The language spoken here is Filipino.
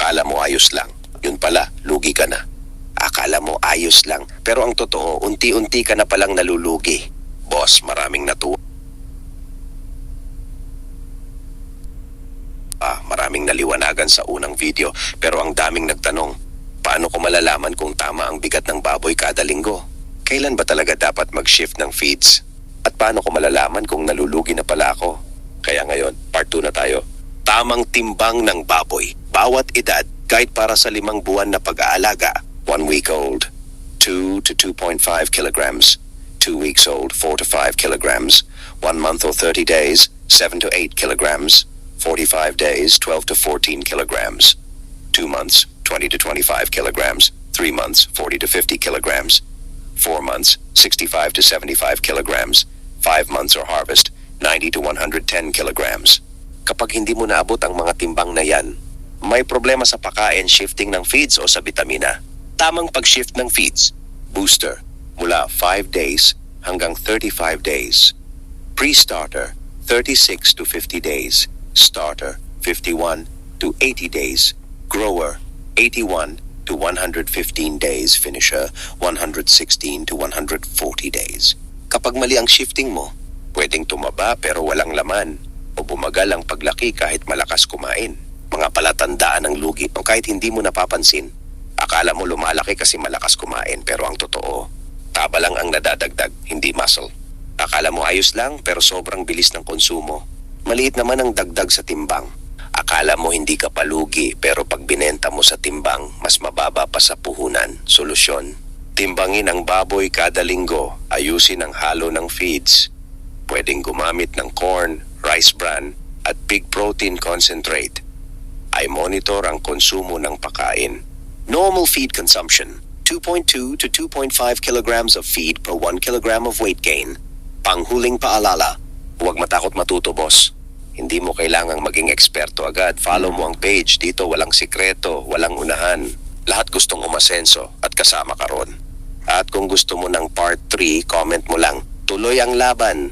Akala mo ayos lang. Yun pala, lugi ka na. Akala mo ayos lang, pero ang totoo, unti-unti ka na palang nalulugi. Boss, maraming natuwa. Maraming naliwanagan sa unang video, pero ang daming nagtanong, paano ko malalaman kung tama ang bigat ng baboy kada linggo? Kailan ba talaga dapat mag-shift ng feeds? At paano ko malalaman kung nalulugi na pala ako? Kaya ngayon, part 2 na tayo. Tamang timbang ng baboy. Bawat edad, kahit para sa 5 buwan na pag-aalaga. 1 week old, 2 to 2.5 kilograms. 2 weeks old, 4 to 5 kilograms. 1 month or 30 days, 7 to 8 kilograms. 45 days, 12 to 14 kilograms. 2 months, 20 to 25 kilograms. 3 months, 40 to 50 kilograms. 4 months, 65 to 75 kilograms. 5 months or harvest, 90 to 110 kilograms. Kapag hindi mo naabot ang mga timbang na yan, may problema sa pagkain, shifting ng feeds o sa vitamina. Tamang pag-shift ng feeds. Booster, mula 5 days hanggang 35 days. Pre-starter, 36 to 50 days. Starter, 51 to 80 days. Grower, 81 to 115 days. Finisher, 116 to 140 days. Kapag mali ang shifting mo, pwedeng tumaba pero walang laman o bumagal ang paglaki kahit malakas kumain. Mga palatandaan ng lugi o kahit hindi mo napapansin. Akala mo lumalaki kasi malakas kumain pero ang totoo, taba lang ang nadadagdag, hindi muscle. Akala mo ayos lang pero sobrang bilis ng konsumo. Maliit naman ang dagdag sa timbang. Akala mo hindi ka palugi pero pag binenta mo sa timbang, mas mababa pa sa puhunan. Solusyon, timbangin ang baboy kada linggo, ayusin ang halo ng feeds. Pwedeng gumamit ng corn, rice bran at pig protein concentrate. Ay monitor ang konsumo ng pagkain. Normal feed consumption, 2.2 to 2.5 kilograms of feed per 1 kilogram of weight gain. Panghuling paalala, huwag matakot matuto, boss. Hindi mo kailangang maging eksperto agad. Follow mo ang page. Dito walang sikreto, walang unahan. Lahat gustong umasenso at kasama ka ron. At kung gusto mo ng part 3, comment mo lang. Tuloy ang laban.